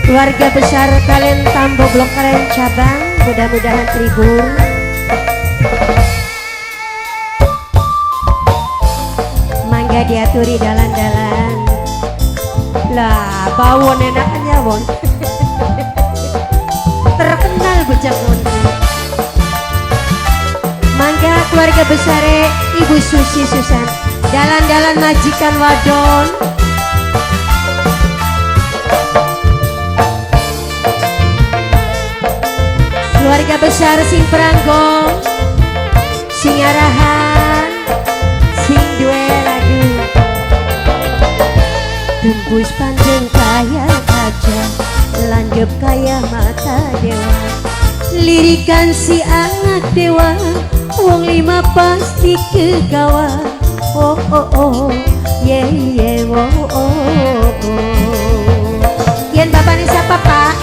Keluarga besar kalian Tambo Blok Karen Cabang, mudah-mudahan terhibur. Mangga diaturi dalan-dalan. Lah, bawon enaknya bon. Terkenal bocah Monti. Mangga keluarga besar Ibu Susi Susan, dalan-dalan majikan wadon. Keluarga besar sing peranggong, sing arahan, sing duwe lagu. Tembus panjang kaya kaca, langgep kaya mata dewa. Lirikan si anak dewa, wong lima pasti kegawa. Oh oh oh, yeah yeah, oh oh oh. Yen bapaknya siapa pak?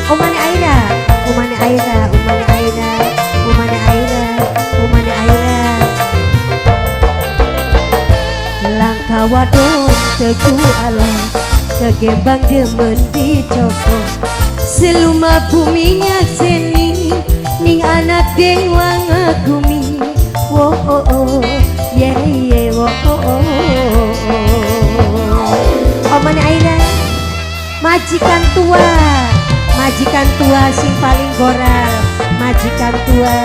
Umane Aida, Umane Aida, Umane Aida, Umane Aida, Umane Aida. Langkah wadon teguh alam, kegembang demen dicoko. Seluma bumi nyakseni, ning anak dewa ngagumi. Wo oh oh, yeah yeah, wo oh oh. Umane Aida, majikan tua. Majikan tua sing paling goral, majikan tua,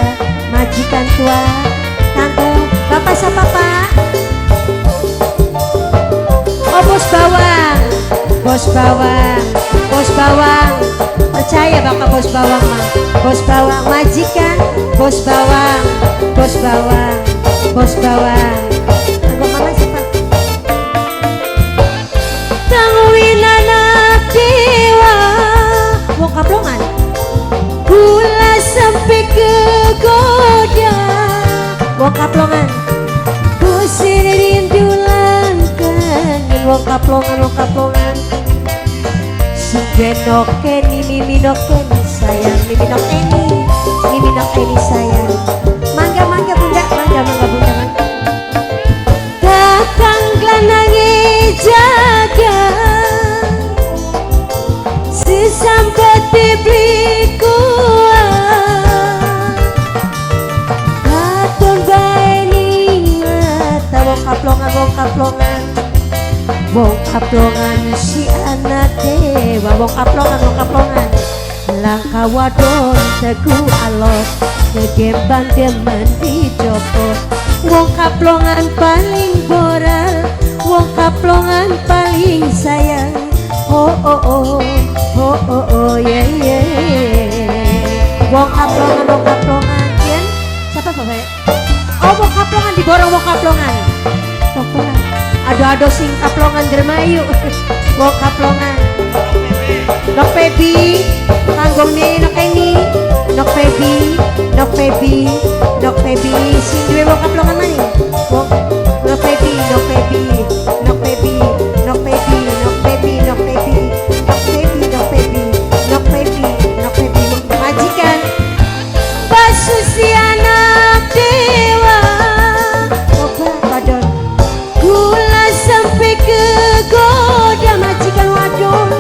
tangguh. Bapak siapa pak? Oh bos bawang, bos bawang, bos bawang. Percaya bapak bos bawang mah, bos bawang majikan, bos bawang, bos bawang, bos bawang. Tangguh mama siapa? Tangguhin anak dewa. Wong kaplongan gula sampai ke goda. Wong kaplongan kusir rindulan kangen. Wong kaplongan Sugenok keni mimi nok keni sayang, mimi nok keni sayang. Mangga bunda, mangga bunda. Kakang glanangi jaga sampai dibeli kuat. Katon bae ningata wong kaplongan. Wong kaplongan si anak dewa. Wong kaplongan. Langkah wadon teguh alot, kegembang demen dicopot. Wong kaplongan paling boral, wong kaplongan paling sayang. Oh oh oh, oh oh oh, yeah yeah. Wong kaplongan, Yen. Siapa bapak? Oh wong kaplongan diborong wong kaplongan. Tokolan. Ado sing kaplongan dermayu. Wong kaplongan. Nok Pebi, kanggong nih nok ini. Nok Pebi, sing duwe wong kaplongan mana? Wong Nok Pebi. Majikan Basusi anak dewa. Obat wadon gula sampai ke goda. Majikan wadon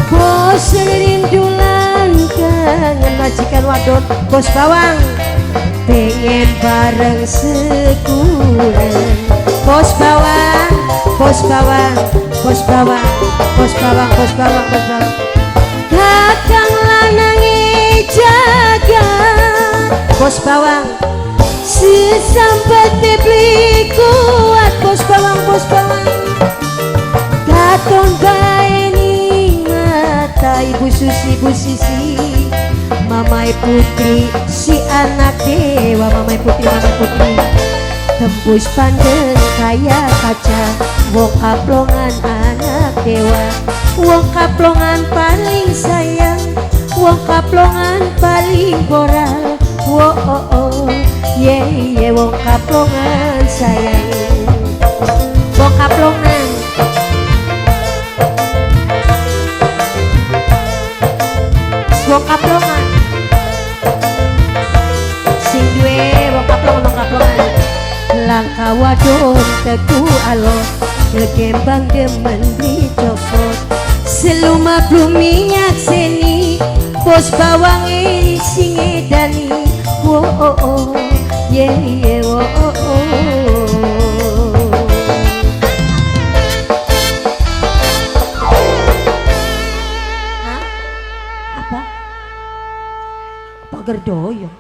bos rindulan kangen. Majikan wadon bos bawang pengen bareng sekulen. Bos bawang. Kakang lanangi jaga. Bos bawang sesampai dibeli kuat. Bos bawang. Katon bae ning mata Ibu Sisi, Mamai Putri si anak dewa. Mamai Putri. Tembus pandang kaya kaca, wong kaplongan anak dewa. Wong kaplongan paling sayang, wong kaplongan paling boral. Wo oh oh, yeah yeah, wong kaplongan sayang. Wong kaplongan sing duwe wong kaplongan. Langkah wadon teguh alot, Lekembang demen dicopot seluma minyak seni bos bawang sing edani wo oh oh ye ye wo oh oh. Hah? Apa? Pagar doyo.